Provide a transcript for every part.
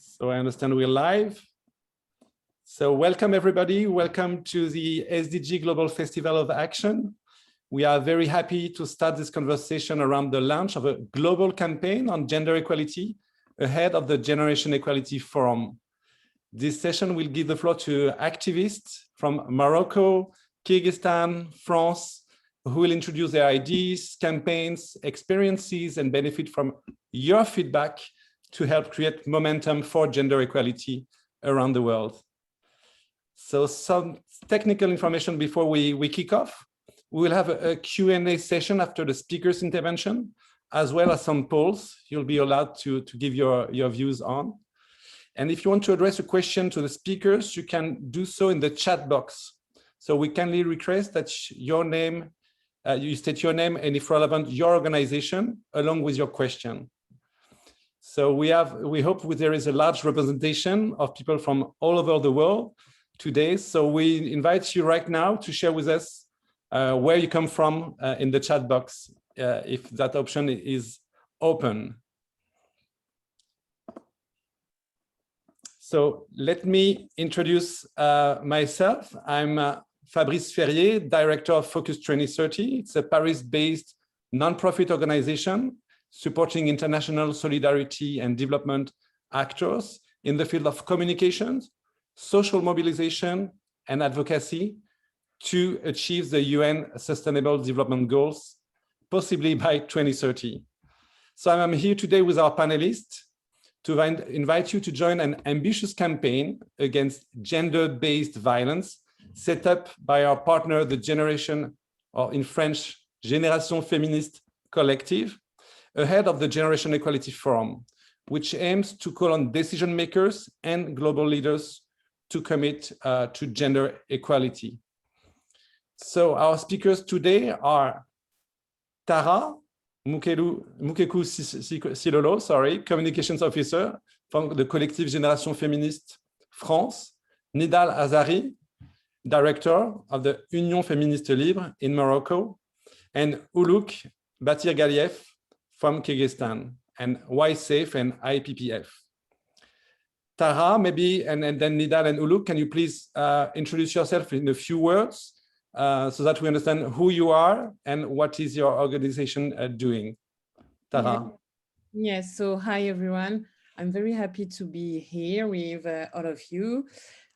So I understand we're live. So welcome everybody. Welcome to the SDG Global Festival of Action. We are very happy to start this conversation around the launch of a global campaign on gender equality ahead of the Generation Equality Forum. This session will give the floor to activists from Morocco, Kyrgyzstan, France, who will introduce their ideas, campaigns, experiences, and benefit from your feedback to help create momentum for gender equality around the world. So some technical information before we kick off. We will have a Q&A session after the speaker's intervention, as well as some polls you'll be allowed to give your views on. And if you want to address a question to the speakers, you can do so in the chat box. So we kindly request that your name, you state your name and if relevant, your organization along with your question. So we hope there is a large representation of people from all over the world today. So we invite you right now to share with us where you come from in the chat box, if that option is open. So let me introduce myself. I'm Fabrice Ferrier, Director of Focus 2030. It's a Paris-based nonprofit organization supporting international solidarity and development actors in the field of communications, social mobilization, and advocacy to achieve the UN Sustainable Development Goals, possibly by 2030. So I'm here today with our panelists to invite you to join an ambitious campaign against gender-based violence set up by our partner, the Generation, or in French, Génération Féministe Collective, ahead of the Generation Equality Forum, which aims to call on decision makers and global leaders to commit to gender equality. So our speakers today are Tara Mukeku Silolo, Communications Officer from the Collective Génération Féministe France, Nidal Azari, Director of the Union Féministe Libre in Morocco, and Uluk Batir-Galiev from Kyrgyzstan, and YSAFE and IPPF. Tara, maybe, and then Nidal and Uluk, can you please introduce yourself in a few words so that we understand who you are and what is your organization doing? Tara. Yes, so hi everyone. I'm very happy to be here with all of you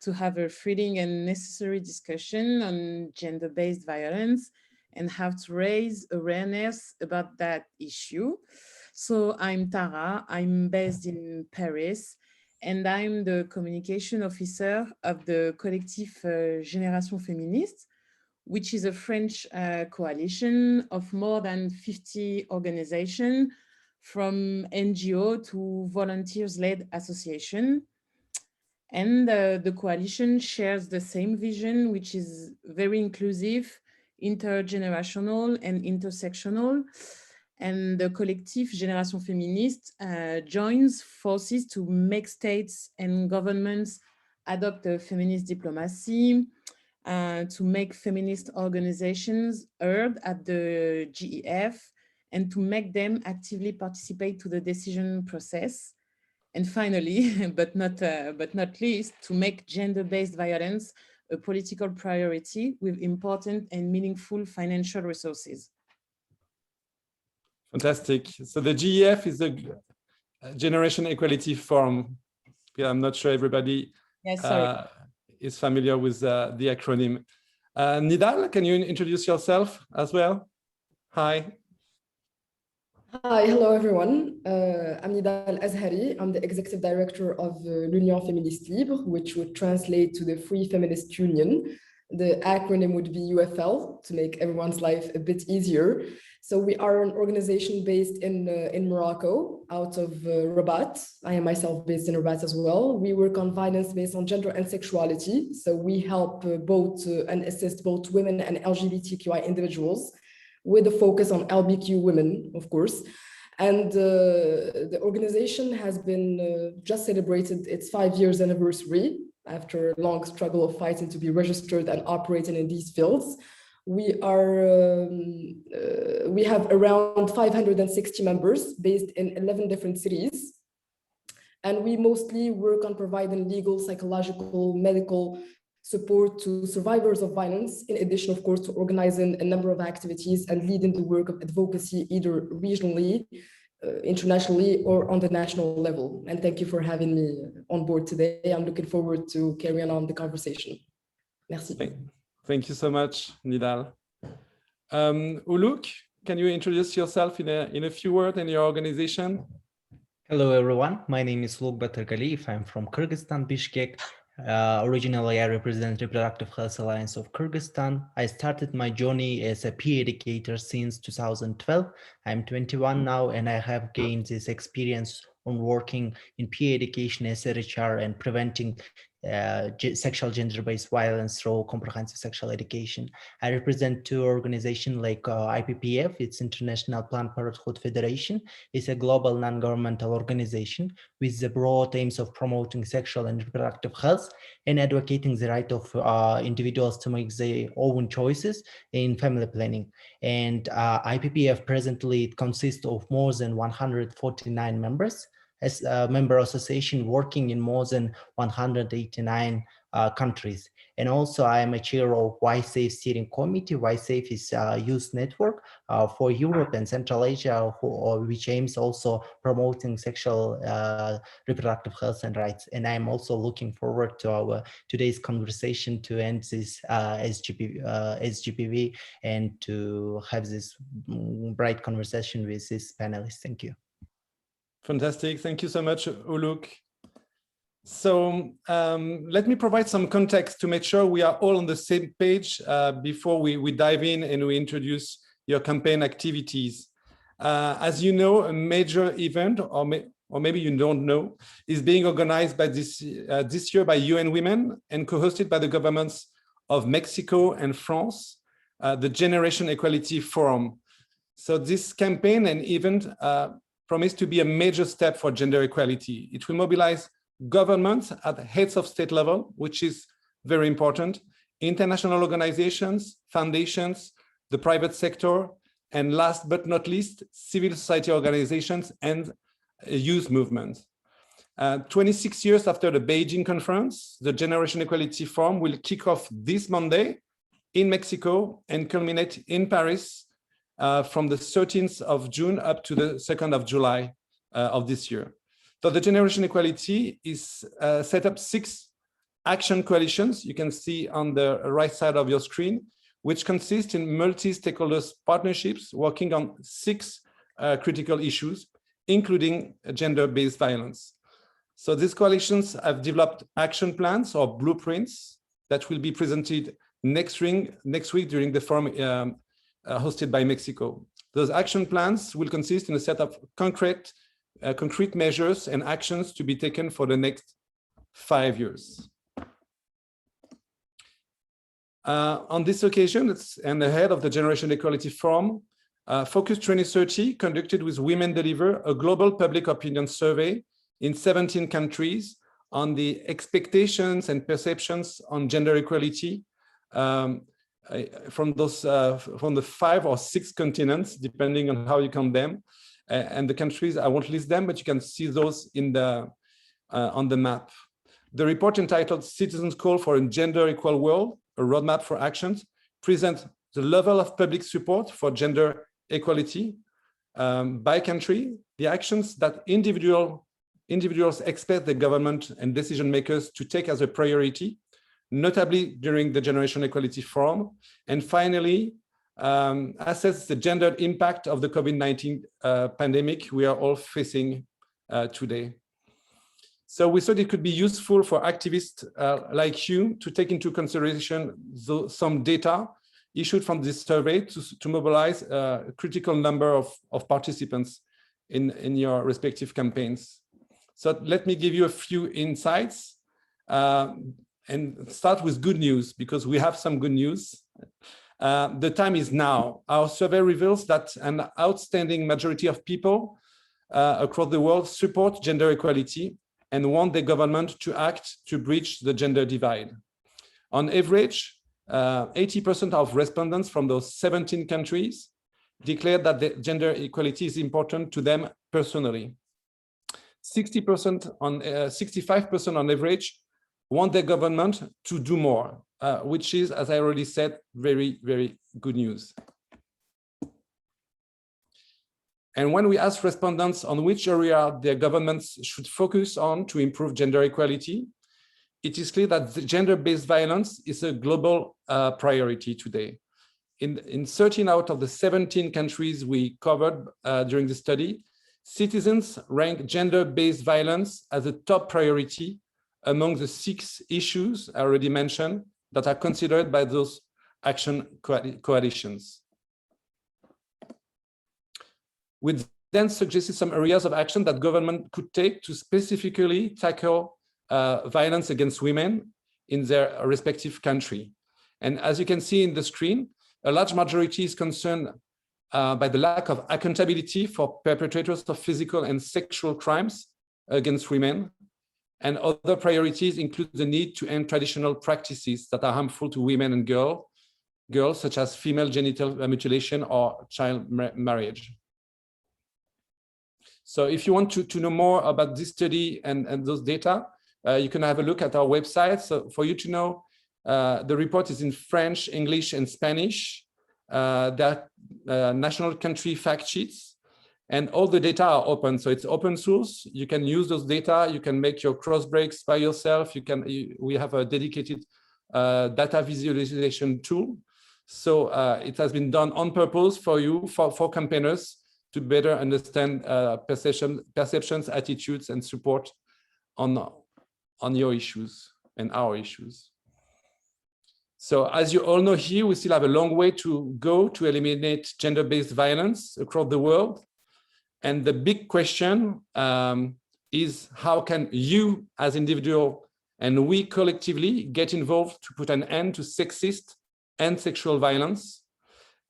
to have a thrilling and necessary discussion on gender-based violence and how to raise awareness about that issue. So I'm Tara, I'm based in Paris, and I'm the communication officer of the Collectif Génération Féministe, which is a French coalition of more than 50 organizations, from NGO to volunteers-led association. And the coalition shares the same vision, which is very inclusive, intergenerational and intersectional. And the Collectif Génération Féministe joins forces to make states and governments adopt a feminist diplomacy, to make feminist organizations heard at the GEF, and to make them actively participate to the decision process. And finally, but not least, to make gender-based violence a political priority with important and meaningful financial resources. Fantastic. So the GEF is the Generation Equality Forum. Yeah, I'm not sure everybody is familiar with the acronym. Nidal, can you introduce yourself as well? Hi. Hi, hello everyone. I'm Nidal Azhari. I'm the executive director of l'Union Féministe Libre, which would translate to the Free Feminist Union. The acronym would be UFL to make everyone's life a bit easier. So we are an organization based in Morocco, out of Rabat. I am myself based in Rabat as well. We work on violence based on gender and sexuality. So we help both and assist both women and LGBTQI individuals, with a focus on LBQ women, of course. And the organization has been just celebrated its 5 years anniversary after a long struggle of fighting to be registered and operating in these fields. We have around 560 members based in 11 different cities. And we mostly work on providing legal, psychological, medical support to survivors of violence, in addition, of course, to organizing a number of activities and leading the work of advocacy, either regionally, internationally, or on the national level. And thank you for having me on board today. I'm looking forward to carrying on the conversation. Merci. Thank you so much, Nidal. Uluk, can you introduce yourself in a few words and your organization? Hello, everyone. My name is Uluk Batargaliyev. I'm from Kyrgyzstan, Bishkek. Originally, I represent Reproductive Health Alliance of Kyrgyzstan. I started my journey as a peer educator since 2012. I'm 21 now, and I have gained this experience on working in peer education as a HR and preventing sexual gender-based violence through comprehensive sexual education. I represent two organizations like IPPF, it's International Planned Parenthood Federation. It's a global non-governmental organization with the broad aims of promoting sexual and reproductive health and advocating the right of individuals to make their own choices in family planning. And IPPF presently consists of more than 149 members. As a member association working in more than 189 countries. And also I am a chair of YSAFE steering committee. YSAFE is a youth network for Europe and Central Asia, which aims also promoting sexual reproductive health and rights. And I'm also looking forward to our today's conversation to end this SGPV and to have this bright conversation with this panelists. Thank you. Fantastic. Thank you so much, Uluk. So let me provide some context to make sure we are all on the same page before we dive in and we introduce your campaign activities. As you know, a major event, or maybe you don't know, is being organized by this year by UN Women and co-hosted by the governments of Mexico and France, the Generation Equality Forum. So this campaign and event promised to be a major step for gender equality. It will mobilize governments at heads of state level, which is very important, international organizations, foundations, the private sector, and last but not least, civil society organizations and youth movements. 26 years after the Beijing conference, the Generation Equality Forum will kick off this Monday in Mexico and culminate in Paris from the 13th of June up to the 2nd of July of this year. So the Generation Equality is set up 6 action coalitions, you can see on the right side of your screen, which consist in multi-stakeholders partnerships working on 6 critical issues, including gender-based violence. So these coalitions have developed action plans or blueprints that will be presented next week during the forum hosted by Mexico. Those action plans will consist in a set of concrete measures and actions to be taken for the next 5 years. On this occasion, and ahead of the Generation Equality Forum, Focus 2030 conducted with Women Deliver a global public opinion survey in 17 countries on the expectations and perceptions on gender equality from the 5 or 6 continents, depending on how you count them, and the countries. I won't list them, but you can see those in the on the map. The report entitled "Citizens' Call for a Gender Equal World: A Roadmap for Actions" presents the level of public support for gender equality by country, the actions that individuals expect the government and decision makers to take as a priority, notably during the Generation Equality Forum, and finally, assess the gendered impact of the COVID-19 pandemic we are all facing today. So we thought it could be useful for activists like you to take into consideration some data issued from this survey to mobilize a critical number of participants in your respective campaigns. So let me give you a few insights. And start with good news, because we have some good news. The time is now. Our survey reveals that an outstanding majority of people across the world support gender equality and want the government to act to bridge the gender divide. On average, 80% of respondents from those 17 countries declared that the gender equality is important to them personally. 60% on 65% on average want their government to do more, which is, as I already said, very, very good news. And when we ask respondents on which area their governments should focus on to improve gender equality, it is clear that the gender-based violence is a global priority today. In 13 out of the 17 countries we covered during the study, citizens rank gender-based violence as a top priority among the 6 issues I already mentioned that are considered by those action coalitions. We then suggested some areas of action that government could take to specifically tackle violence against women in their respective country. And as you can see in the screen, a large majority is concerned by the lack of accountability for perpetrators of physical and sexual crimes against women. And other priorities include the need to end traditional practices that are harmful to women and girls, such as female genital mutilation or child marriage. So if you want to know more about this study and those data, you can have a look at our website. So for you to know, the report is in French, English, and Spanish. There are national country fact sheets, and all the data are open. So it's open source. You can use those data. You can make your cross breaks by yourself. We have a dedicated data visualization tool. So it has been done on purpose for you, for campaigners, to better understand perceptions, attitudes, and support on your issues and our issues. So as you all know here, we still have a long way to go to eliminate gender-based violence across the world. And the big question is, how can you as individual and we collectively get involved to put an end to sexist and sexual violence?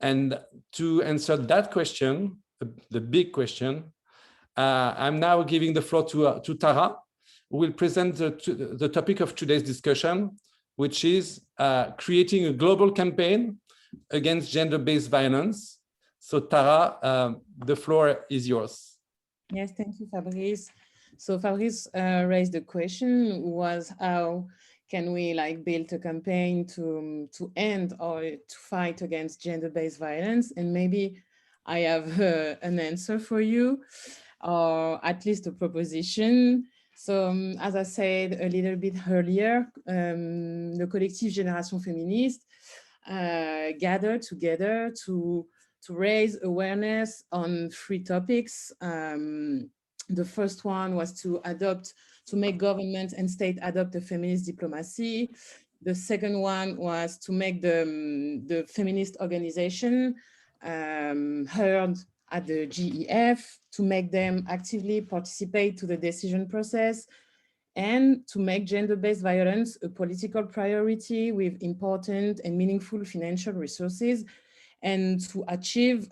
And to answer that question, the big question, I'm now giving the floor to Tara, who will present the topic of today's discussion, which is creating a global campaign against gender-based violence. So Tara, the floor is yours. Yes, thank you, Fabrice. So Fabrice raised the question was, how can we build a campaign to end or to fight against gender-based violence? And maybe I have an answer for you, or at least a proposition. So as I said a little bit earlier, the collective Génération Féministe gathered together to raise awareness on 3 topics. The first one was to make government and state adopt a feminist diplomacy. The second one was to make the feminist organization heard at the GEF, to make them actively participate to the decision process, and to make gender-based violence a political priority with important and meaningful financial resources. And to achieve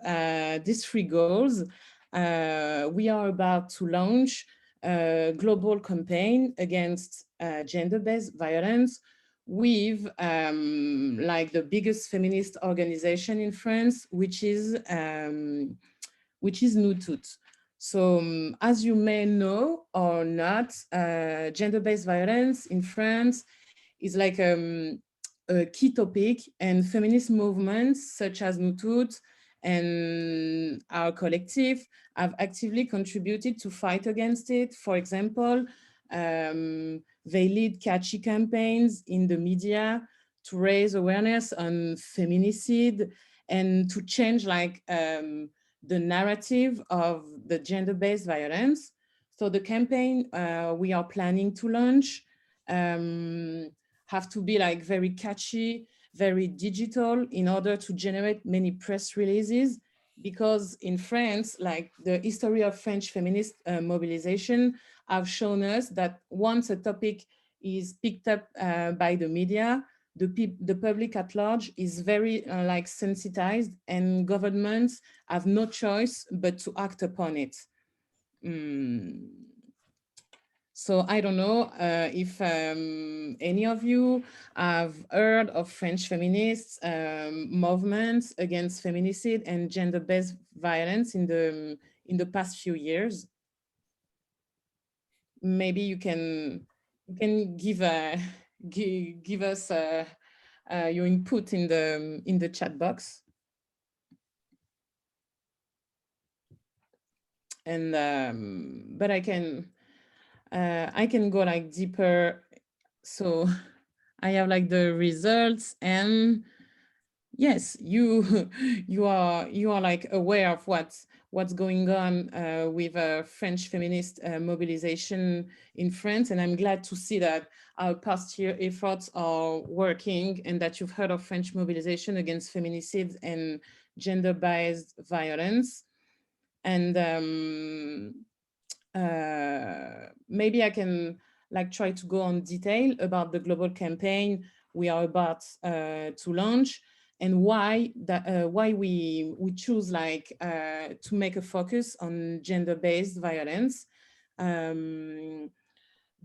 these 3 goals, we are about to launch a global campaign against gender-based violence with the biggest feminist organization in France, which is Nous Toutes. So as you may know or not, gender-based violence in France is a key topic, and feminist movements such as Nous Toutes and our collective have actively contributed to fight against it. For example, they lead catchy campaigns in the media to raise awareness on feminicide and to change the narrative of the gender-based violence. So the campaign we are planning to launch have to be very catchy, very digital, in order to generate many press releases, because in France, the history of French feminist mobilization have shown us that once a topic is picked up by the media, the public at large is very sensitized, and governments have no choice but to act upon it. So I don't know if any of you have heard of French feminists movements against feminicide and gender-based violence in the past few years. maybe you can give us your input in the chat box. And but I can go like deeper. So I have like the results, and yes, you are like aware of what's going on with French feminist mobilization in France, and I'm glad to see that our past year efforts are working, and that you've heard of French mobilization against feminicides and gender-based violence. And maybe I can like try to go on detail about the global campaign we are about to launch, and why we choose like to make a focus on gender-based violence. The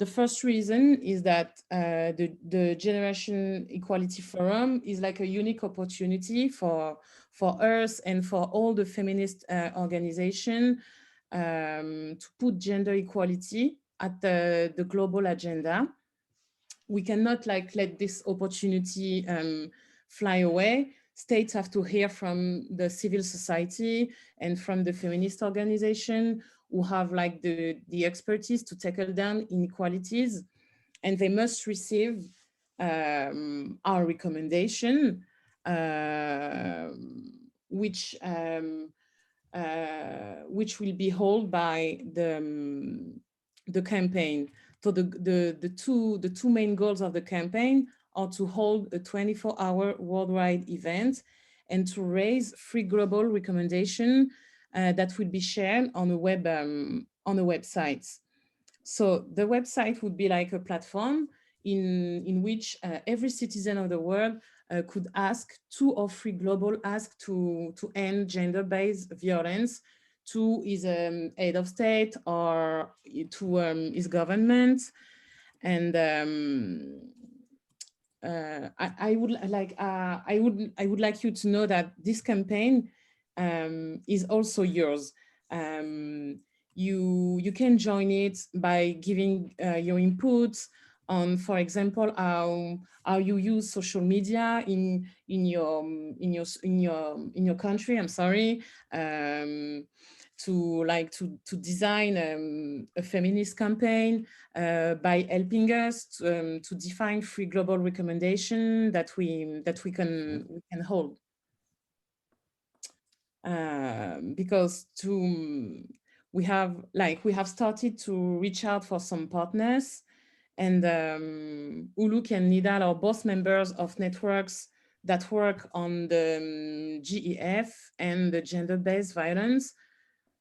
first reason is that the Generation Equality Forum is like a unique opportunity for us and for all the feminist organizations to put gender equality at the global agenda. We cannot like let this opportunity fly away. States have to hear from the civil society and from the feminist organization who have like the expertise to tackle down inequalities, and they must receive our recommendation, which will be held by the campaign. So the two main goals of the campaign are to hold a 24-hour worldwide event and to raise free global recommendation that will be shared on a website. So the website would be like a platform in which every citizen of the world could ask 2 or 3 global asks to end gender-based violence to his head of state or to his government. And I would like you to know that this campaign is also yours. You can join it by giving your inputs on, for example, how you use social media in your country. I'm sorry. To design a feminist campaign by helping us to define 3 global recommendations that we can hold. Because we have started to reach out for some partners, and Uluk and Nidal are both members of networks that work on the GEF and the gender-based violence.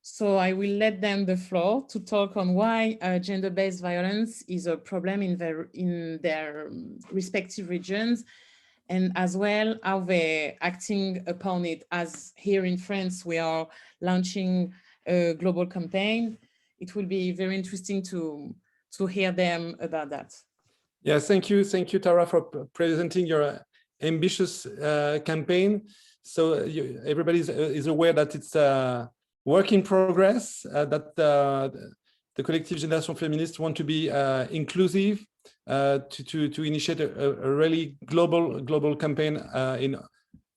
So I will let them the floor to talk on why gender-based violence is a problem in their respective regions, and as well how they're acting upon it. As here in France, we are launching a global campaign. It will be very interesting to hear them about that. Yeah, thank you, Tara, for presenting your ambitious campaign. So everybody is aware that it's a work in progress, that the collective Génération Féministe want to be inclusive, to initiate a really global campaign in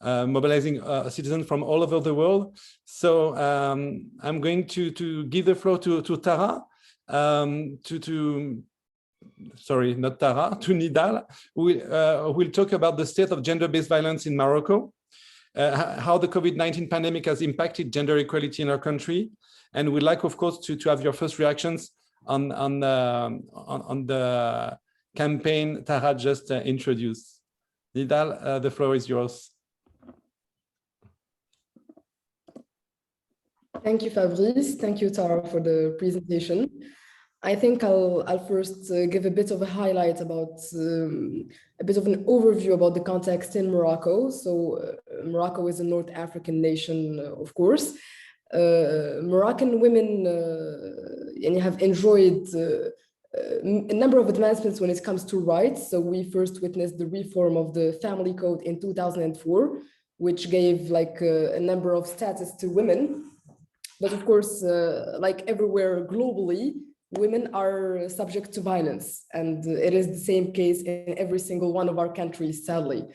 mobilizing citizens from all over the world. So I'm going to give the floor to Tara, sorry, not Tara, to Nidal, who will talk about the state of gender-based violence in Morocco, how the COVID-19 pandemic has impacted gender equality in our country. And we'd like, of course, to have your first reactions on the campaign Tara just introduced. Nidal, the floor is yours. Thank you, Fabrice. Thank you, Tara, for the presentation. I think I'll first give a bit of a highlight about a bit of an overview about the context in Morocco. So Morocco is a North African nation, of course. Moroccan women have enjoyed a number of advancements when it comes to rights. So we first witnessed the reform of the family code in 2004, which gave like a number of status to women. But of course, like everywhere globally, women are subject to violence. And it is the same case in every single one of our countries, sadly.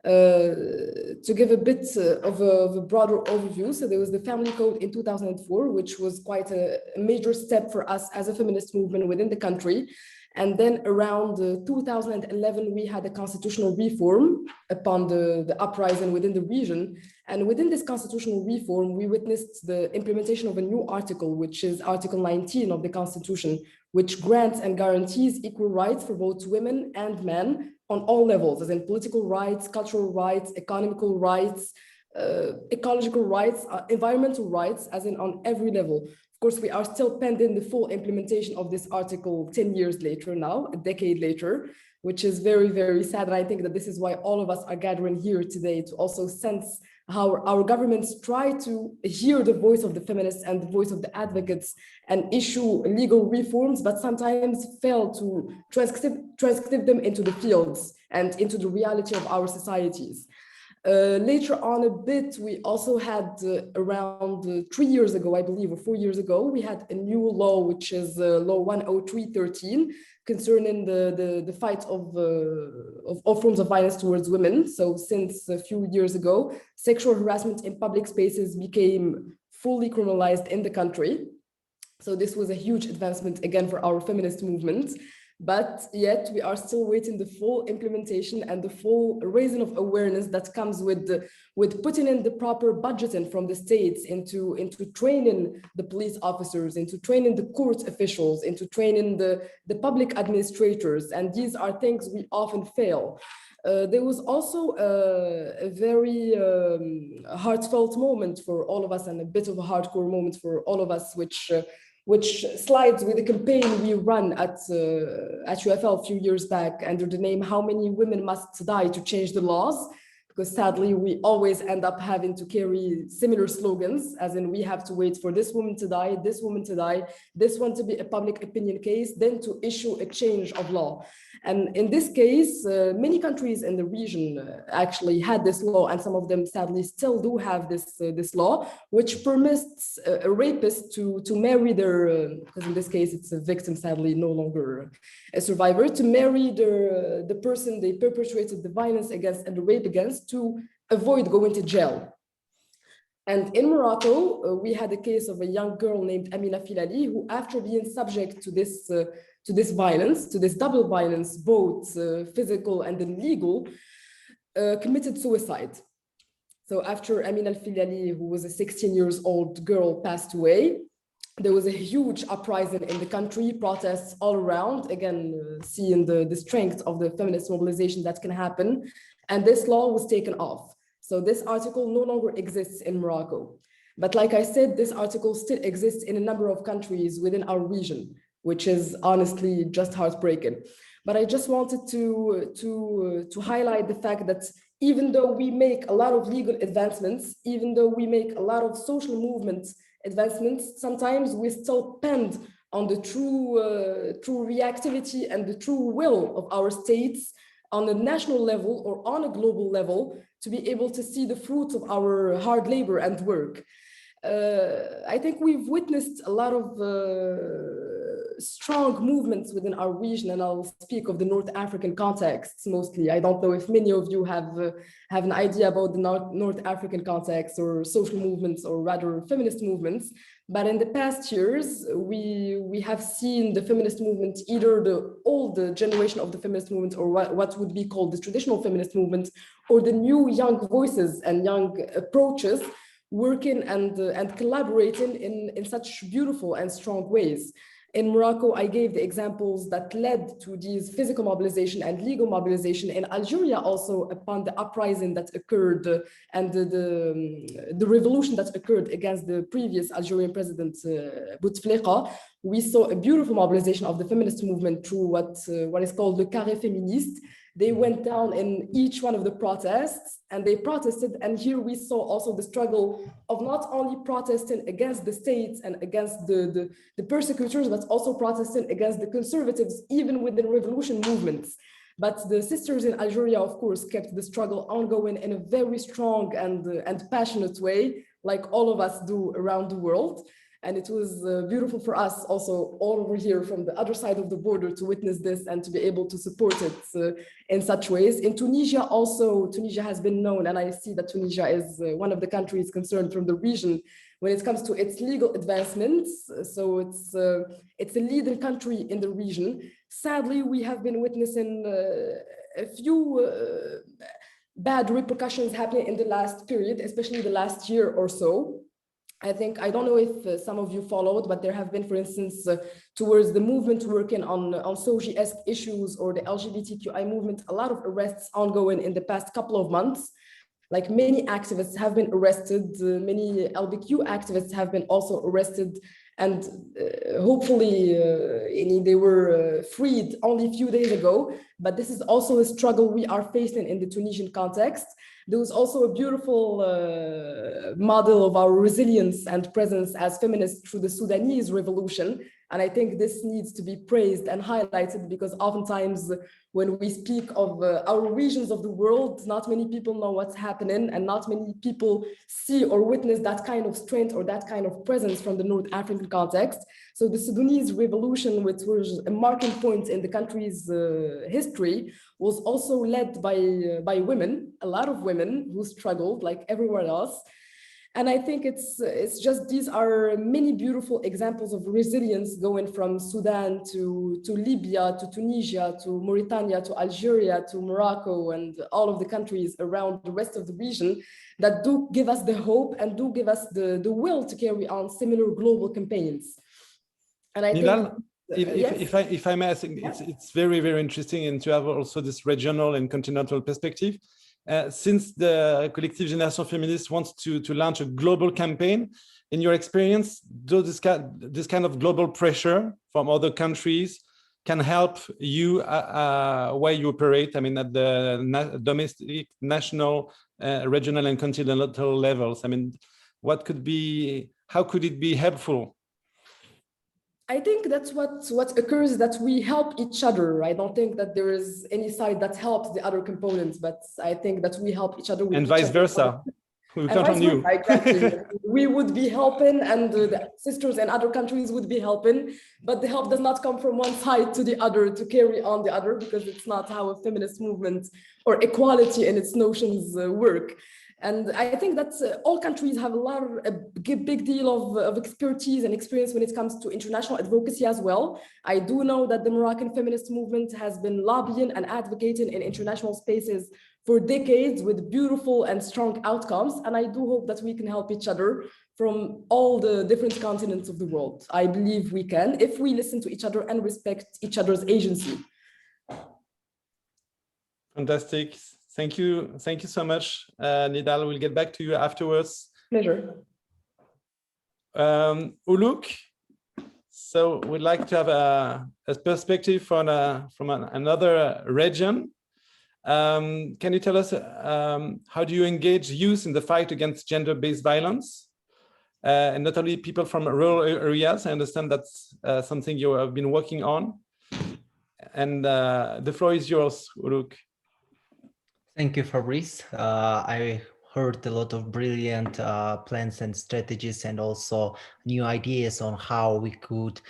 To give a bit of a broader overview, so there was the family code in 2004, which was quite a major step for us as a feminist movement within the country. And then around 2011, we had a constitutional reform upon the uprising within the region. And within this constitutional reform, we witnessed the implementation of a new article, which is Article 19 of the Constitution, which grants and guarantees equal rights for both women and men on all levels, as in political rights, cultural rights, economical rights, ecological rights, environmental rights, as in on every level. Of course, we are still pending the full implementation of this article 10 years later now, a decade later, which is very, very sad. And I think that this is why all of us are gathering here today, to also sense how our governments try to hear the voice of the feminists and the voice of the advocates and issue legal reforms, but sometimes fail to transcribe them into the fields and into the reality of our societies. Later on a bit, we also had around 3 years ago, I believe, or 4 years ago, we had a new law, which is Law 103/13, concerning the fight of all forms of violence towards women. So since a few years ago, sexual harassment in public spaces became fully criminalized in the country. So this was a huge advancement again for our feminist movement. But yet we are still waiting the full implementation and the full raising of awareness that comes with putting in the proper budgeting from the states into training the police officers, into training the court officials, into training the public administrators. And these are things we often fail. There was also a very heartfelt moment for all of us, and a bit of a hardcore moment for all of us, which slides with a campaign we run at UFL a few years back under the name "How Many Women Must Die to Change the Laws?" Because sadly, we always end up having to carry similar slogans, as in we have to wait for this woman to die, this woman to die, this one to be a public opinion case, then to issue a change of law. And in this case, many countries in the region actually had this law, and some of them sadly still do have this law, which permits a rapist to marry their, because in this case it's a victim, sadly no longer a survivor, to marry the person they perpetrated the violence against and the rape against, to avoid going to jail. And in Morocco, we had a case of a young girl named Amina Filali, who, after being subject to this violence, to this double violence, both physical and then legal, committed suicide. So after Amina Filali, who was a 16-year-old girl, passed away, there was a huge uprising in the country, protests all around, again, seeing the strength of the feminist mobilization that can happen. And this law was taken off. So this article no longer exists in Morocco. But like I said, this article still exists in a number of countries within our region, which is honestly just heartbreaking. But I just wanted to highlight the fact that even though we make a lot of legal advancements, even though we make a lot of social movements advancements, sometimes we still depend on the true reactivity and the true will of our states on a national level or on a global level to be able to see the fruits of our hard labor and work. I think we've witnessed a lot of strong movements within our region, and I'll speak of the North African context mostly. I don't know if many of you have an idea about the North African context or social movements, or rather feminist movements. But in the past years, we have seen the feminist movement, either the old generation of the feminist movement, or what would be called the traditional feminist movement, or the new young voices and young approaches, working and collaborating in such beautiful and strong ways. In Morocco, I gave the examples that led to these physical mobilization and legal mobilization. In Algeria also, upon the uprising that occurred and the revolution that occurred against the previous Algerian president, Bouteflika, we saw a beautiful mobilization of the feminist movement through what is called the carré féministe. They went down in each one of the protests and they protested. And here we saw also the struggle of not only protesting against the states and against the persecutors, but also protesting against the conservatives, even within revolution movements. But the sisters in Algeria, of course, kept the struggle ongoing in a very strong and passionate way, like all of us do around the world. And it was beautiful for us also all over here from the other side of the border to witness this and to be able to support it in such ways. In Tunisia also, Tunisia has been known, and I see that Tunisia is one of the countries concerned from the region when it comes to its legal advancements. So it's a leading country in the region. Sadly, we have been witnessing a few bad repercussions happening in the last period, especially the last year or so. I don't know if some of you followed, but there have been, for instance, towards the movement working on SOGI-esque issues or the LGBTQI movement, a lot of arrests ongoing in the past couple of months. Like many activists have been arrested, many LGBTQ activists have been also arrested, and hopefully they were freed only a few days ago. But this is also a struggle we are facing in the Tunisian context. There was also a beautiful model of our resilience and presence as feminists through the Sudanese revolution. And I think this needs to be praised and highlighted, because oftentimes when we speak of our regions of the world, not many people know what's happening, and not many people see or witness that kind of strength or that kind of presence from the North African context. So the Sudanese revolution, which was a marking point in the country's history, was also led by women, a lot of women who struggled like everywhere else. And I think it's just, these are many beautiful examples of resilience going from Sudan to Libya, to Tunisia, to Mauritania, to Algeria, to Morocco, and all of the countries around the rest of the region that do give us the hope and do give us the will to carry on similar global campaigns. And I Nidal, think, if I may, I think it's very, very interesting, and to have also this regional and continental perspective. Since the Collective Génération Féministe wants to launch a global campaign, in your experience, does this kind of global pressure from other countries can help you where you operate? I mean, at the domestic, national, regional, and continental levels. I mean, how could it be helpful? I think that's what occurs, that we help each other. I don't think that there is any side that helps the other components, but I think that we help each other. And vice versa. We count on you. Exactly. We would be helping, and the sisters in other countries would be helping, but the help does not come from one side to the other to carry on the other, because it's not how a feminist movement or equality and its notions work. And I think that all countries have a big deal of expertise and experience when it comes to international advocacy as well. I do know that the Moroccan feminist movement has been lobbying and advocating in international spaces for decades with beautiful and strong outcomes. And I do hope that we can help each other from all the different continents of the world. I believe we can, if we listen to each other and respect each other's agency. Fantastic. Thank you so much, Nidal. We'll get back to you afterwards. Pleasure. Uluk, so we'd like to have a perspective from another region. Can you tell us how do you engage youth in the fight against gender-based violence? And not only people from rural areas. I understand that's something you have been working on. And the floor is yours, Uluk. Thank you, Fabrice. I heard a lot of brilliant plans and strategies, and also new ideas on how we could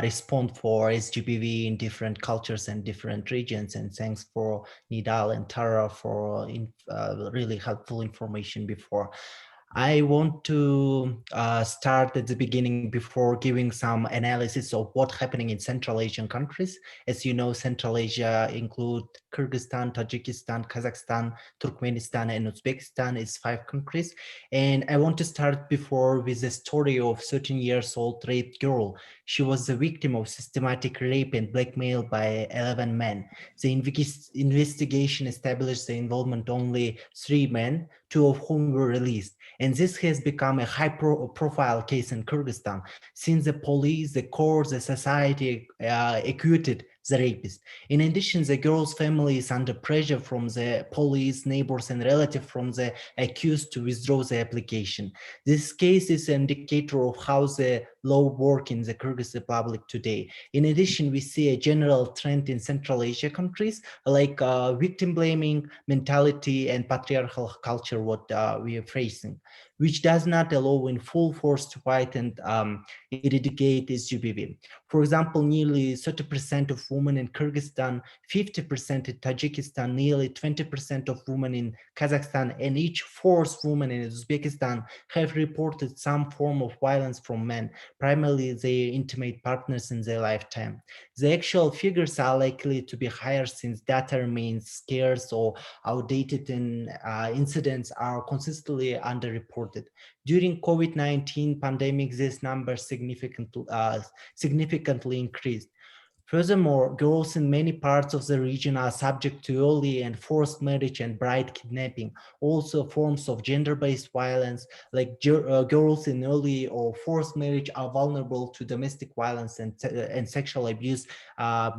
respond for SGBV in different cultures and different regions. And thanks for Nidal and Tara for really helpful information before. I want to start at the beginning before giving some analysis of what's happening in Central Asian countries. As you know, Central Asia include Kyrgyzstan, Tajikistan, Kazakhstan, Turkmenistan, and Uzbekistan is 5 countries. And I want to start before with the story of 13-year-old raped girl. She was the victim of systematic rape and blackmail by 11 men. The investigation established the involvement only 3 men, 2 of whom were released. And this has become a high-profile case in Kyrgyzstan, since the police, the courts, the society acquitted the rapist. In addition, the girl's family is under pressure from the police, neighbors, and relatives from the accused to withdraw the application. This case is an indicator of how the low work in the Kyrgyz Republic today. In addition, we see a general trend in Central Asia countries like victim blaming mentality and patriarchal culture, what we are facing, which does not allow in full force to fight and eradicate SGBV. For example, nearly 30% of women in Kyrgyzstan, 50% in Tajikistan, nearly 20% of women in Kazakhstan, and each fourth woman in Uzbekistan have reported some form of violence from men, primarily their intimate partners in their lifetime. The actual figures are likely to be higher since data remains scarce or outdated, and incidents are consistently underreported. During COVID-19 pandemic, this number significantly increased. Furthermore, girls in many parts of the region are subject to early and forced marriage and bride kidnapping, also forms of gender-based violence, like girls in early or forced marriage are vulnerable to domestic violence and sexual abuse,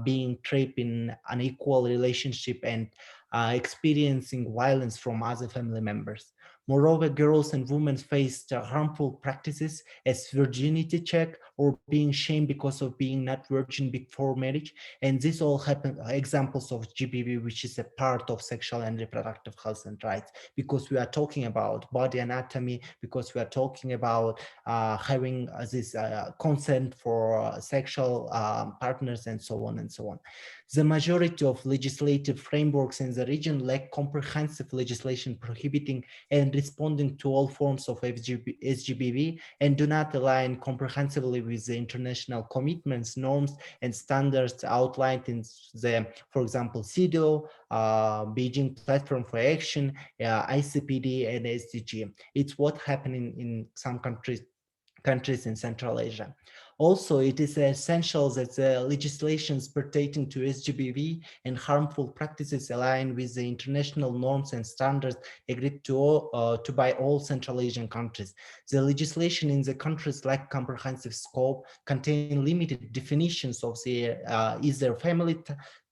being trapped in unequal relationship and experiencing violence from other family members. Moreover, girls and women faced harmful practices as virginity check or being shamed because of being not virgin before marriage. And this all happen examples of GBV, which is a part of sexual and reproductive health and rights, because we are talking about body anatomy, because we are talking about having this consent for sexual partners and so on and so on. The majority of legislative frameworks in the region lack comprehensive legislation prohibiting and responding to all forms of SGBV and do not align comprehensively with the international commitments, norms, and standards outlined in the, for example, CEDAW, Beijing Platform for Action, ICPD, and SDG. It's what's happening in some countries in Central Asia. Also, it is essential that the legislations pertaining to SGBV and harmful practices align with the international norms and standards agreed to by all Central Asian countries. The legislation in the countries lack comprehensive scope, contain limited definitions of the either family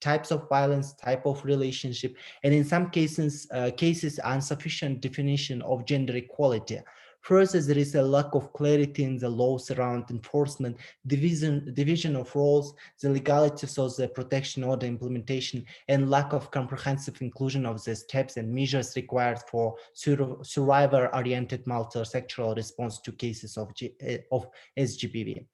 types of violence, type of relationship, and in some cases, insufficient definition of gender equality. Further, there is a lack of clarity in the laws around enforcement, division of roles, the legalities of the protection order implementation, and lack of comprehensive inclusion of the steps and measures required for survivor-oriented multi-sectoral response to cases of SGBV.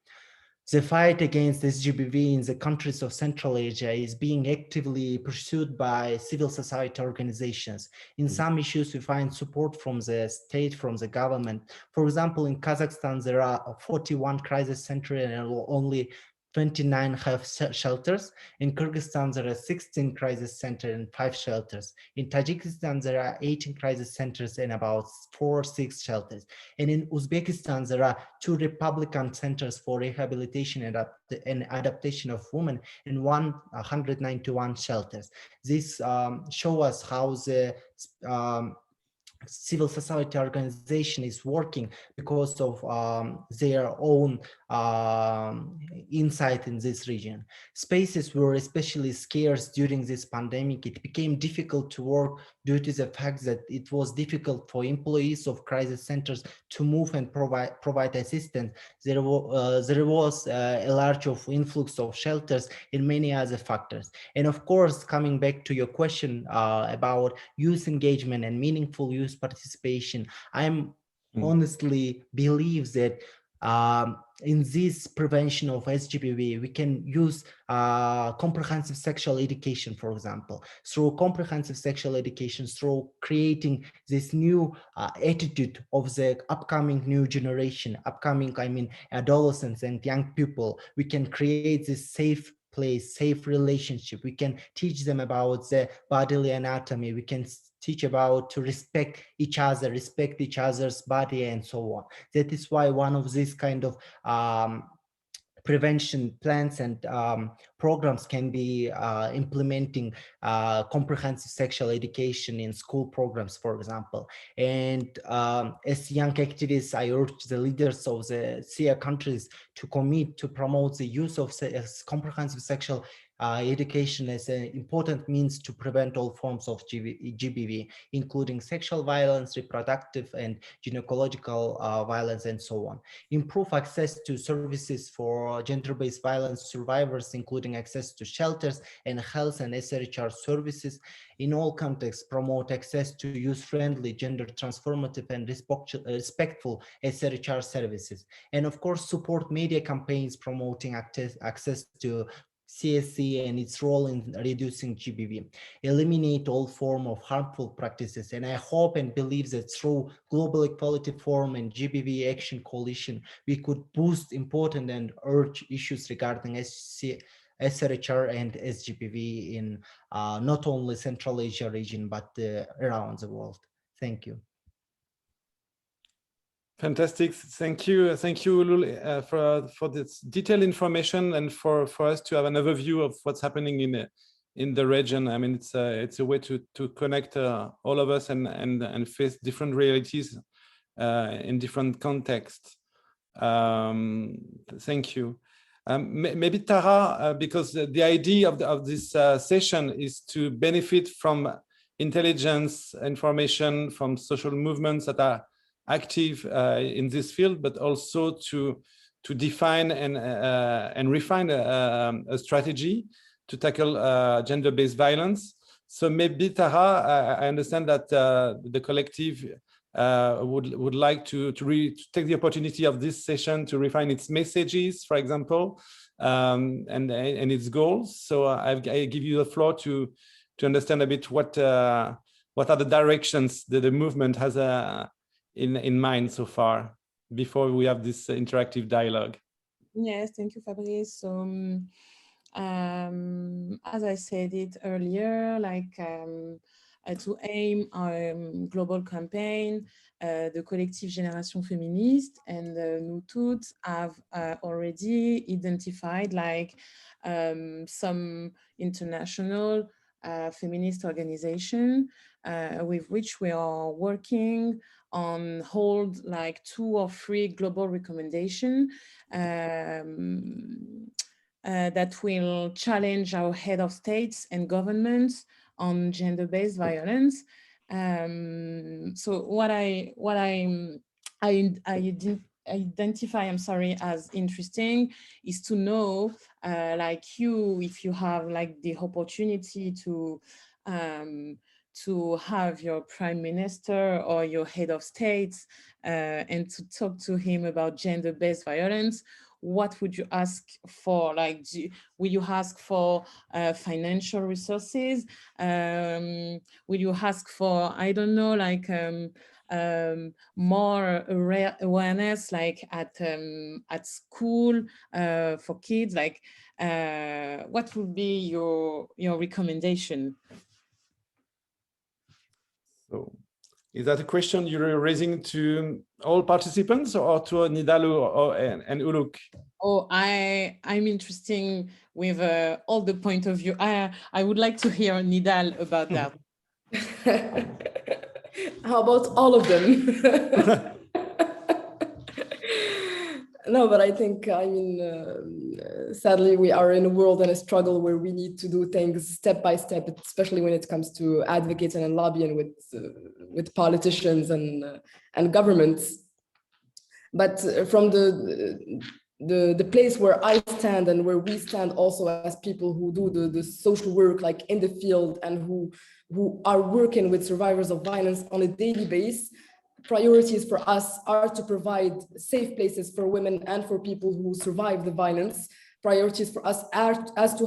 The fight against SGBV in the countries of Central Asia is being actively pursued by civil society organizations. In some issues, we find support from the state, from the government. For example, in Kazakhstan, there are 41 crisis centers and only 29 have shelters. In Kyrgyzstan, there are 16 crisis centers and 5 shelters. In Tajikistan, there are 18 crisis centers and about 4 or 6 shelters. And in Uzbekistan, there are 2 Republican centers for rehabilitation and adaptation of women and 191 shelters. This shows us how the civil society organization is working because of their own insight in this region. Spaces were especially scarce during this pandemic. It became difficult to work due to the fact that it was difficult for employees of crisis centers to move and provide assistance. There was a large influx of shelters and many other factors. And of course, coming back to your question about youth engagement and meaningful youth participation, I'm honestly believe that in this prevention of SGBV, we can use comprehensive sexual education, for example, through comprehensive sexual education, through creating this new attitude of the upcoming new generation, adolescents and young people. We can create this safe place, safe relationship. We can teach them about the bodily anatomy. We can teach about to respect each other, respect each other's body, and so on. That is why one of these kind of prevention plans and programs can be implementing comprehensive sexual education in school programs, for example. And as young activists, I urge the leaders of the SIA countries to commit to promote the use of comprehensive sexual education as an important means to prevent all forms of GBV, including sexual violence, reproductive and gynecological violence, and so on. Improve access to services for gender-based violence survivors, including access to shelters and health and SRHR services. In all contexts, promote access to use-friendly, gender transformative and respectful SRHR services. And of course, support media campaigns promoting access to CSC and its role in reducing GBV. Eliminate all forms of harmful practices. And I hope and believe that through Global Equality Forum and GBV Action Coalition, we could boost important and urge issues regarding SRHR and SGBV in not only Central Asia region, but around the world. Thank you. Fantastic. Thank you, Ulul, for this detailed information and for us to have an overview of what's happening in the region. I mean, it's a way to connect all of us and face different realities in different contexts. Thank you. Maybe Tara, because the idea of this session is to benefit from intelligence, information from social movements that are active in this field, but also to define and refine a strategy to tackle gender-based violence. So maybe Tara, I understand that the collective would like to take the opportunity of this session to refine its messages, for example, and its goals. So I give you the floor to understand a bit what are the directions that the movement has in mind so far before we have this interactive dialogue. Yes, thank you, Fabrice. So as I said it earlier, like to aim our global campaign, the collective Génération Féministe and Nous Toutes have already identified like some international feminist organization with which we are working on hold like 2 or 3 global recommendations that will challenge our head of states and governments on gender-based violence. So what I identify, as interesting is to know, like if you have like the opportunity to have your prime minister or your head of states and to talk to him about gender-based violence, what would you ask for? Like, will you ask for financial resources? Will you ask for, I don't know, like more awareness, like at school for kids? Like, what would be your recommendation? So, is that a question you're raising to all participants or to Nidalu and Uluk? Oh, I'm interested with all the point of view. I would like to hear Nidal about that. How about all of them? No, but I think, I mean, sadly, we are in a world and a struggle where we need to do things step by step, especially when it comes to advocating and lobbying with politicians and governments. But from the place where I stand and where we stand also as people who do the social work, like in the field, and who are working with survivors of violence on a daily basis, priorities for us are to provide safe places for women and for people who survive the violence. Priorities for us are to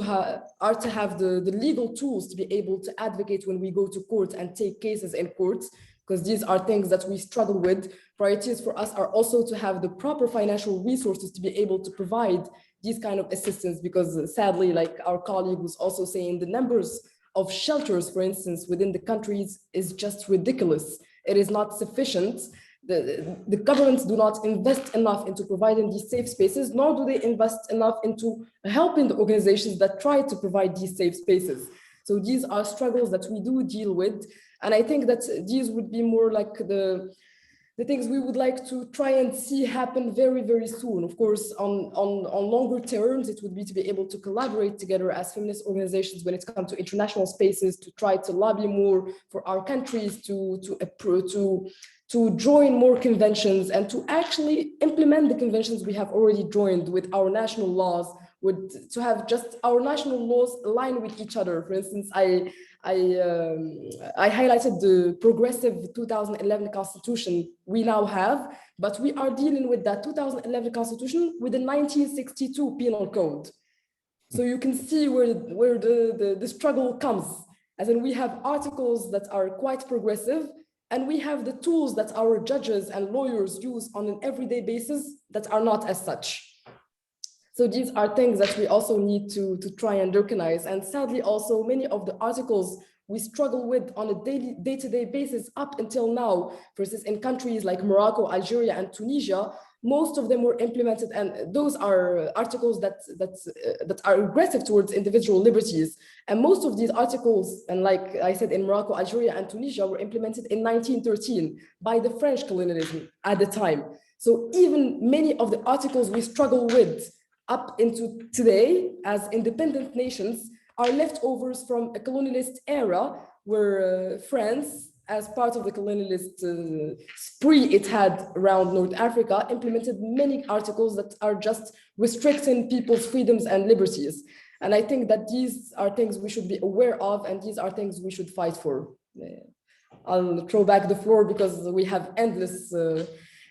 have the legal tools to be able to advocate when we go to court and take cases in courts, because these are things that we struggle with. Priorities for us are also to have the proper financial resources to be able to provide these kind of assistance, because sadly, like our colleague was also saying, the numbers of shelters, for instance, within the countries is just ridiculous. It is not sufficient. The governments do not invest enough into providing these safe spaces, nor do they invest enough into helping the organizations that try to provide these safe spaces. So these are struggles that we do deal with. And I think that these would be more like the the things we would like to try and see happen very, very soon. Of course, on longer terms, it would be to be able to collaborate together as feminist organizations when it comes to international spaces, to try to lobby more for our countries to join more conventions and to actually implement the conventions we have already joined with our national laws, to have just our national laws align with each other. For instance, I highlighted the progressive 2011 constitution we now have, but we are dealing with that 2011 constitution with the 1962 penal code. So you can see where the struggle comes. As in, we have articles that are quite progressive, and we have the tools that our judges and lawyers use on an everyday basis that are not as such. So these are things that we also need to try and recognize. And sadly, also many of the articles we struggle with on a day-to-day basis up until now, versus in countries like Morocco, Algeria, and Tunisia, most of them were implemented, and those are articles that are aggressive towards individual liberties. And most of these articles, and like I said, in Morocco, Algeria, and Tunisia, were implemented in 1913 by the French colonialism at the time. So even many of the articles we struggle with up into today as independent nations are leftovers from a colonialist era where France, as part of the colonialist spree it had around North Africa, implemented many articles that are just restricting people's freedoms and liberties. And I think that these are things we should be aware of, and these are things we should fight for. I'll throw back the floor because we have endless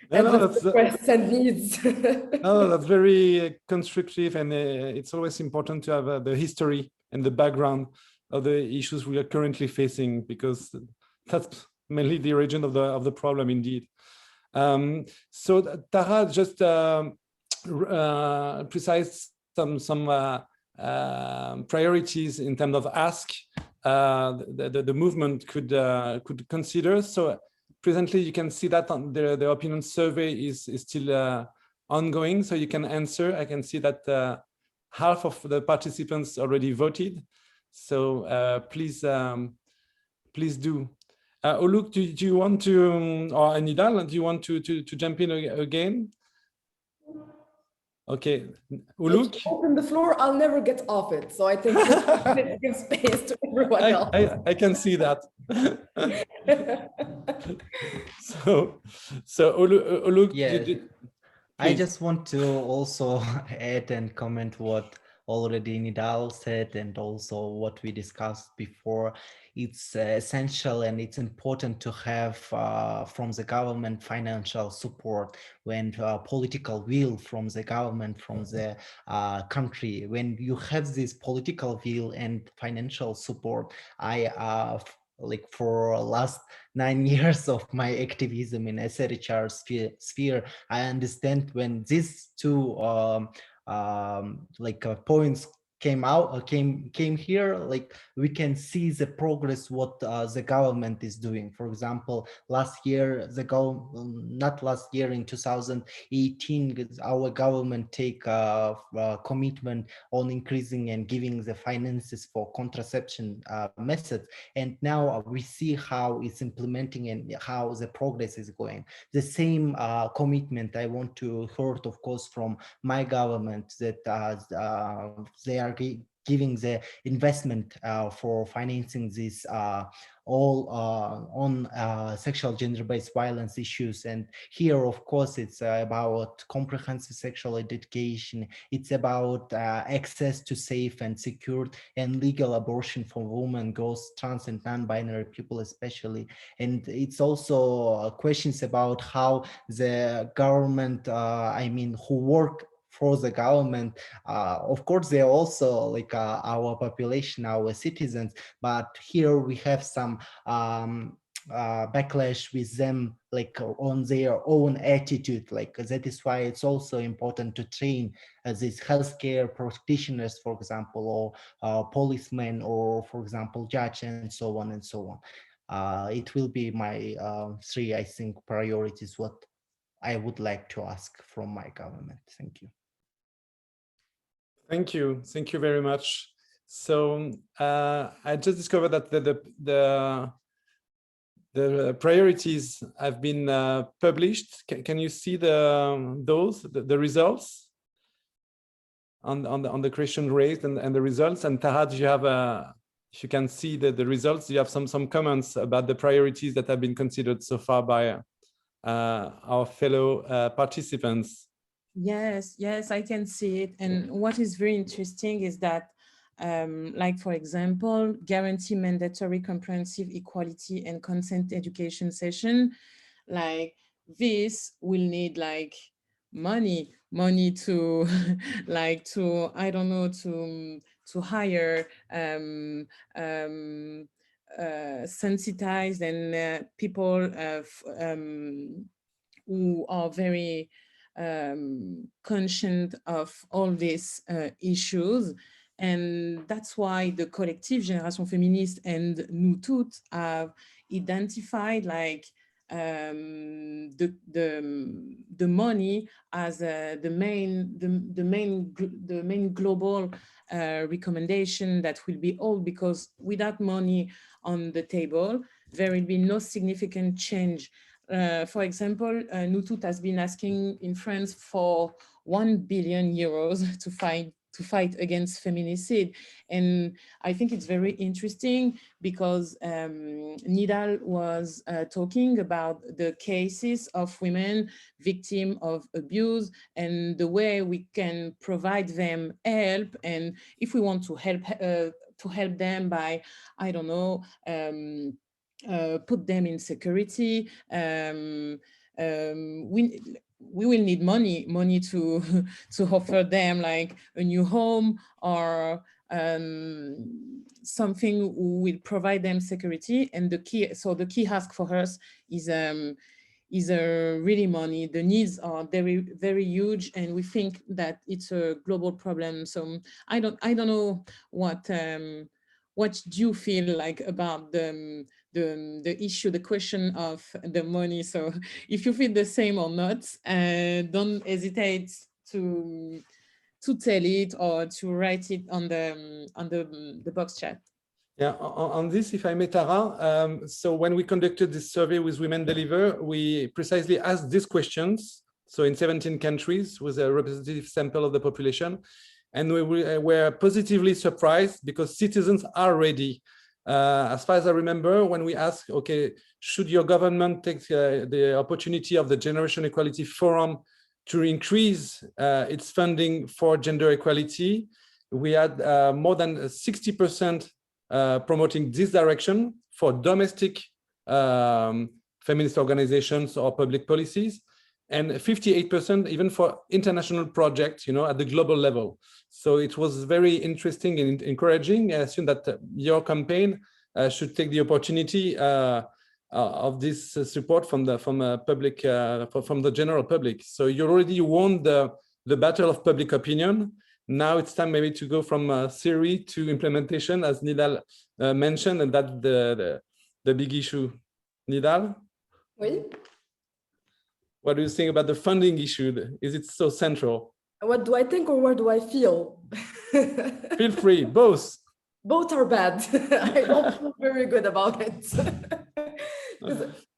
requests and needs. No, that's very constructive, and it's always important to have the history and the background of the issues we are currently facing, because that's mainly the origin of the problem, indeed. So Tara just precise some priorities in terms of ask the movement could consider. So presently, you can see that the opinion survey is still ongoing, so you can answer. I can see that half of the participants already voted. So please do. Uluk, do you want to, or Nidal, do you want to jump in again? Okay, Uluk. If you open the floor, I'll never get off it. So I think give space to everyone else. I can see that. So Uluk, yeah, I just want to also add and comment what already Nidal said, and also what we discussed before. It's essential and it's important to have from the government financial support, when political will from the government, from the country. When you have this political will and financial support, like for last 9 years of my activism in SRHR sphere, I understand when these two points came here, like we can see the progress what the government is doing. For example, last year, not last year, in 2018, our government take a commitment on increasing and giving the finances for contraception methods, and now we see how it's implementing and how the progress is going. The same commitment I want to heard, of course, from my government, that they are giving the investment for financing this all on sexual gender-based violence issues. And here, of course, it's about comprehensive sexual education. It's about access to safe and secure and legal abortion for women, girls, trans and non-binary people especially. And it's also questions about how the government, who work for the government, of course, they're also like our population, our citizens, but here we have some backlash with them, like on their own attitude. Like that is why it's also important to train these healthcare practitioners, for example, or policemen, or for example, judge, and so on and so on. It will be my three, I think, priorities, what I would like to ask from my government. Thank you. Thank you very much. So I just discovered that the the priorities have been published. Can you see the results on the question raised and the results? And Tahad, you have if you can see the results, you have some comments about the priorities that have been considered so far by our fellow participants. Yes, I can see it. And what is very interesting is that, like, for example, guarantee mandatory comprehensive equality and consent education session, like this will need like money to like to, I don't know, to hire sensitized and people who are very conscious of all these issues. And that's why the collective Génération Féministe and Nous Toutes have identified like the money as the main global recommendation that will be all, because without money on the table, there will be no significant change. For example, Nous Toutes has been asking in France for 1 billion euros to fight against feminicide. And I think it's very interesting because Nidal was talking about the cases of women victims of abuse and the way we can provide them help. And if we want to help them by, I don't know, put them in security, we will need money to offer them like a new home or something who will provide them security. And the key ask for us is really money. The needs are very, very huge, and we think that it's a global problem. So I don't know what do you feel like about the issue, the question of the money. So if you feel the same or not, don't hesitate to tell it or to write it on the box chat. Yeah, on this, if I may, Tara, so when we conducted this survey with Women Deliver, we precisely asked these questions. So in 17 countries with a representative sample of the population. And we were positively surprised because citizens are ready. As far as I remember, when we asked, okay, should your government take the opportunity of the Generation Equality Forum to increase its funding for gender equality, we had more than 60% promoting this direction for domestic feminist organizations or public policies, and 58% even for international projects, at the global level. So it was very interesting and encouraging. I assume that your campaign should take the opportunity of this support from the general public. So you already won the battle of public opinion. Now it's time maybe to go from theory to implementation, as Nidal mentioned, and that's the big issue. Nidal? Oui. What do you think about the funding issue? Is it so central? What do I think or what do I feel? Feel free, both. Both are bad. I don't feel very good about it.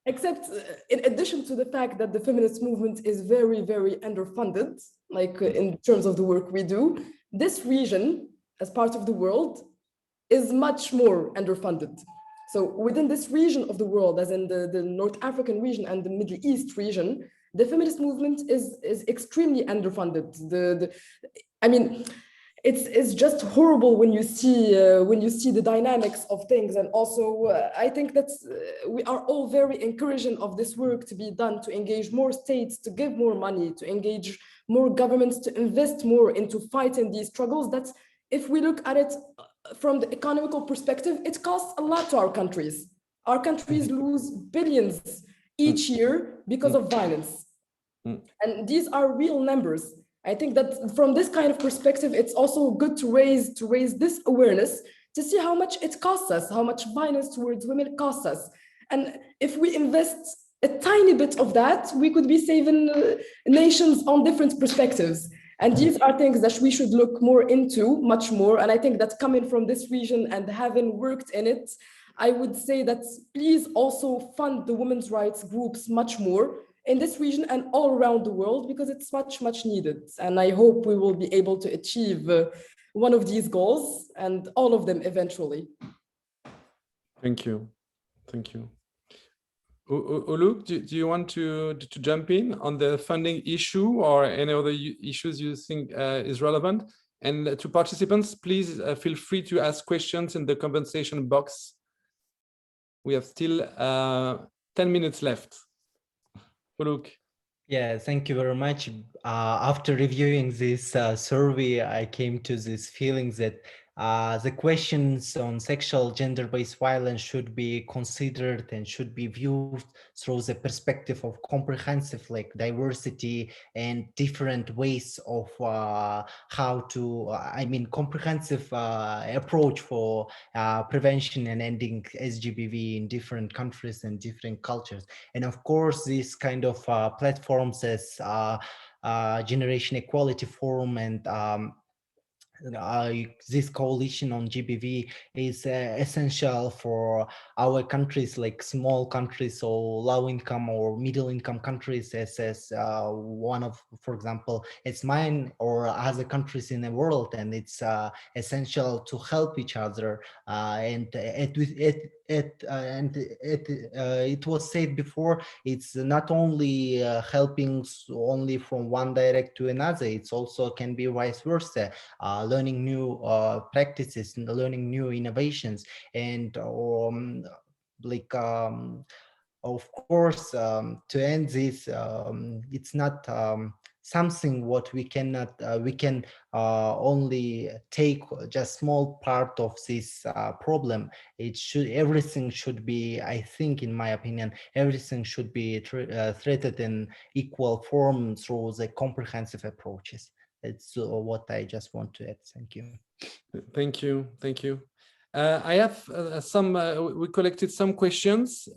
Except in addition to the fact that the feminist movement is very, very underfunded, like in terms of the work we do, this region, as part of the world, is much more underfunded. So within this region of the world, as in the North African region and the Middle East region, the feminist movement is extremely underfunded. I mean, it's just horrible when you see the dynamics of things. And also, I think that we are all very encouraging of this work to be done, to engage more states, to give more money, to engage more governments, to invest more into fighting these struggles. That if we look at it from the economical perspective, it costs a lot to our countries. Our countries lose billions each year because of violence. And these are real numbers. I think that from this kind of perspective, it's also good to raise this awareness to see how much it costs us, how much violence towards women costs us. And if we invest a tiny bit of that, we could be saving nations on different perspectives. And these are things that we should look more into, much more. And I think that coming from this region and having worked in it, I would say that please also fund the women's rights groups much more in this region and all around the world, because it's much, much needed. And I hope we will be able to achieve one of these goals and all of them eventually. Thank you. Thank you. Uluk, do you want to jump in on the funding issue or any other issues you think is relevant? And to participants, please feel free to ask questions in the conversation box. We have still 10 minutes left. Uluk. Yeah, thank you very much. After reviewing this survey, I came to this feeling that the questions on sexual gender-based violence should be considered and should be viewed through the perspective of comprehensive, like diversity and different ways of how to, comprehensive approach for prevention and ending SGBV in different countries and different cultures. And of course, this kind of platforms as Generation Equality Forum and this coalition on GBV is essential for our countries, like small countries or low income or middle income countries, as one of, for example, it's mine or other countries in the world, and it's essential to help each other. It was said before, it's not only helping only from one direct to another, it's also can be vice versa. Learning new practices, learning new innovations, and of course, to end this, it's not something what we cannot, we can only take just small part of this problem. Everything should be, I think, in my opinion, everything should be treated in equal form through the comprehensive approaches. It's what I just want to add. Thank you. Thank you. Thank you. I have we collected some questions.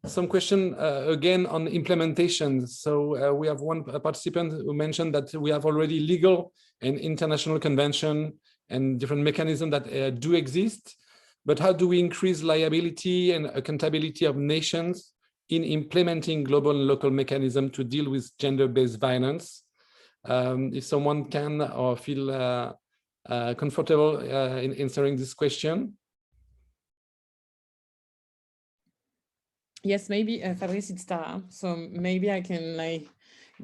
Some question again on implementation. So we have one participant who mentioned that we have already legal and international convention and different mechanisms that do exist, but how do we increase liability and accountability of nations in implementing global and local mechanisms to deal with gender-based violence? If someone can or feel comfortable in answering this question. Yes, maybe Fabrice, it's Tara. So maybe I can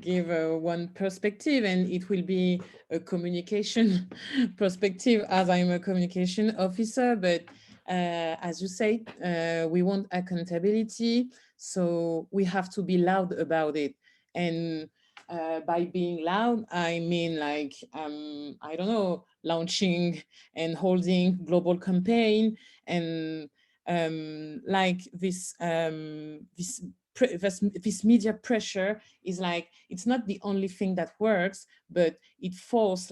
give one perspective, and it will be a communication perspective, as I'm a communication officer. But as you say, we want accountability, so we have to be loud about it. And by being loud, I mean I don't know, launching and holding global campaign, and this media pressure is it's not the only thing that works, but it forced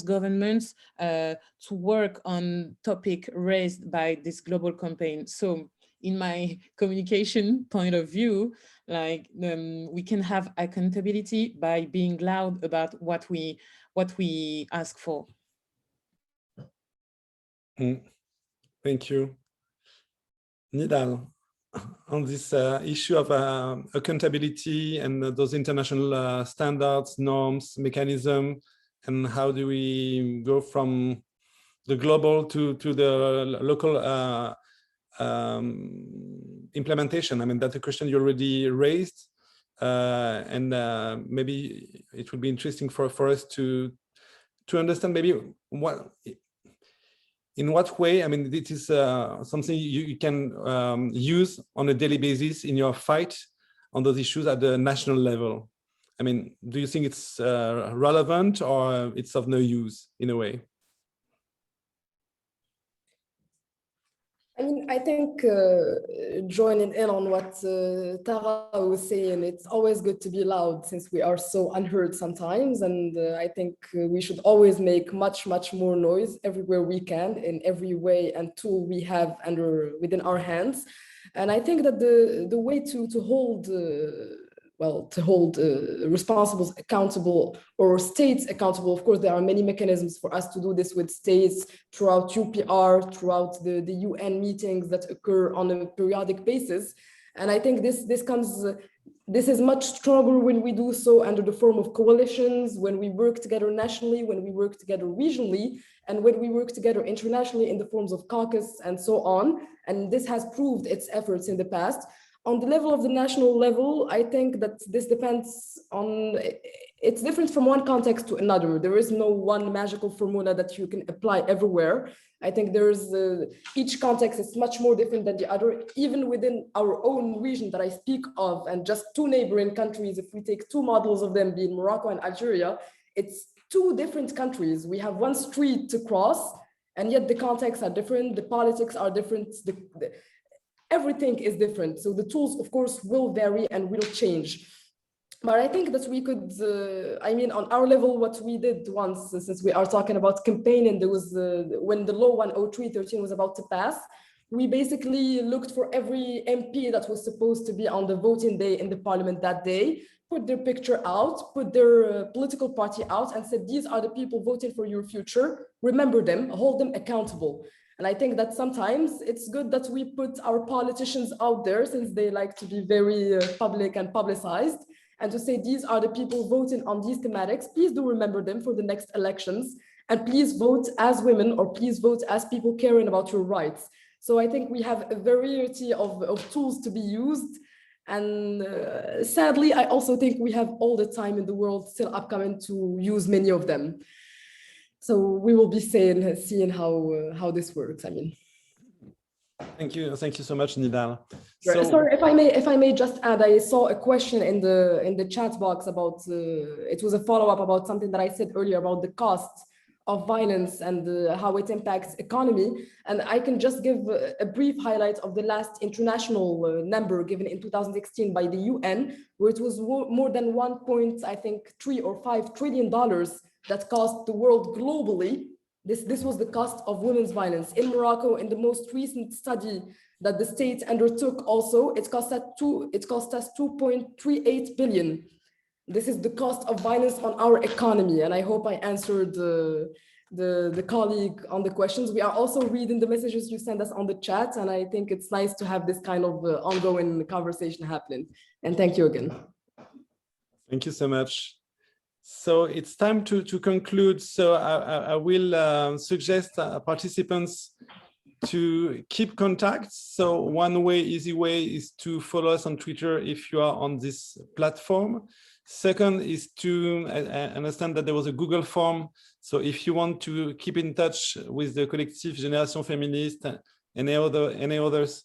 governments to work on topic raised by this global campaign. So in my communication point of view, we can have accountability by being loud about what we ask for. Thank you. Nidal, on this issue of accountability and those international standards, norms, mechanism, and how do we go from the global to the local implementation? I mean, that's a question you already raised, and maybe it would be interesting for us to understand maybe in what way, I mean, it is something you can use on a daily basis in your fight on those issues at the national level. I mean, do you think it's relevant or it's of no use in a way? I mean, I think joining in on what Tara was saying, it's always good to be loud since we are so unheard sometimes. And I think we should always make much, much more noise everywhere we can, in every way and tool we have within our hands. And I think that the way to hold to hold responsibles accountable or states accountable. Of course, there are many mechanisms for us to do this with states throughout UPR, throughout the UN meetings that occur on a periodic basis. And I think this is much stronger when we do so under the form of coalitions, when we work together nationally, when we work together regionally, and when we work together internationally in the forms of caucus and so on. And this has proved its efforts in the past. On the level of the national level, I think that this depends on, it's different from one context to another. There is no one magical formula that you can apply everywhere. I think each context is much more different than the other, even within our own region that I speak of, and just two neighboring countries, if we take two models of them, being Morocco and Algeria, it's two different countries. We have one street to cross, and yet the contexts are different, the politics are different, everything is different. So the tools, of course, will vary and will change. But I think that we could, on our level, what we did once, since we are talking about campaigning, there was, when the law 103/13 was about to pass, we basically looked for every MP that was supposed to be on the voting day in the parliament that day, put their picture out, put their political party out, and said, these are the people voting for your future. Remember them, hold them accountable. And I think that sometimes it's good that we put our politicians out there, since they like to be very public and publicized, and to say, these are the people voting on these thematics. Please do remember them for the next elections, and please vote as women, or please vote as people caring about your rights. So I think we have a variety of tools to be used. And sadly, I also think we have all the time in the world still upcoming to use many of them. So we will be seeing how this works. Thank you so much, Nidal. Sorry, if I may just add, I saw a question in the chat box about it was a follow-up about something that I said earlier about the cost of violence and how it impacts economy. And I can just give a brief highlight of the last international number given in 2016 by the UN, where it was more than 3 or 5 trillion dollars that cost the world globally. This was the cost of women's violence. In Morocco, in the most recent study that the state undertook also, it cost us 2.38 billion. This is the cost of violence on our economy. And I hope I answered the colleague on the questions. We are also reading the messages you send us on the chat. And I think it's nice to have this kind of ongoing conversation happening. And thank you again. Thank you so much. So it's time to conclude. So I will suggest participants to keep contact. So one easy way is to follow us on Twitter if you are on this platform. Second is to understand that there was a Google form. So if you want to keep in touch with the collective Génération Féministe and any others,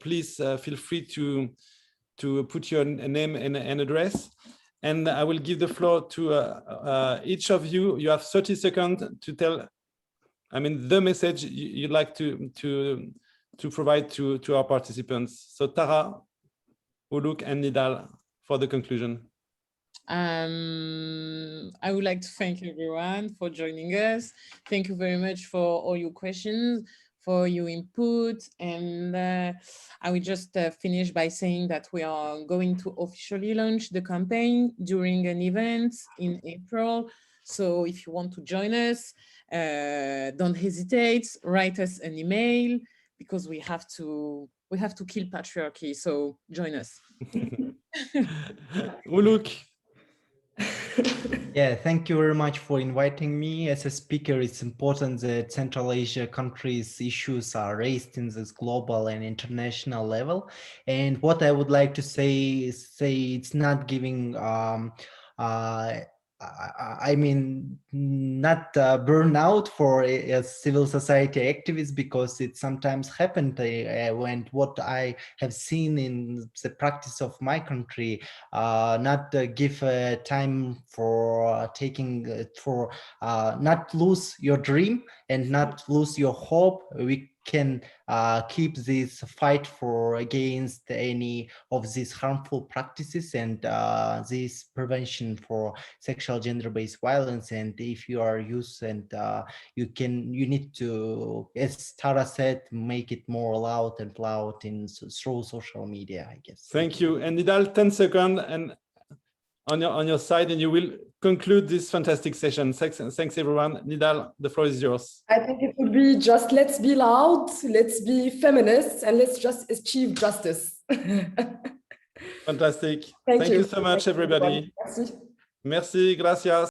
please feel free to put your name and address. And I will give the floor to each of you. You have 30 seconds to tell, the message you'd like to provide to our participants. So Tara, Uluk, and Nidal for the conclusion. I would like to thank everyone for joining us. Thank you very much for all your questions, for your input. And I will just finish by saying that we are going to officially launch the campaign during an event in April. So if you want to join us, don't hesitate, write us an email, because we have to kill patriarchy. So join us. Uluk. Yeah, thank you very much for inviting me. As a speaker, it's important that Central Asia countries' issues are raised in this global and international level. And what I would like to say is it's not giving not burnout for civil society activists, because it sometimes happened when what I have seen in the practice of my country, not give time for not lose your dream and not lose your hope. We can keep this fight for against any of these harmful practices and this prevention for sexual gender-based violence. And if you are youth and you need to, as Tara said, make it more loud and loud through social media, I guess. Thank you. And Nidal, 10 seconds and on your side, and you will conclude this fantastic session. Thanks everyone. Nidal, the floor is yours. I think it would be just, let's be loud, let's be feminists, and let's just achieve justice. Fantastic. Thank you so much, everybody. Merci. Merci, gracias.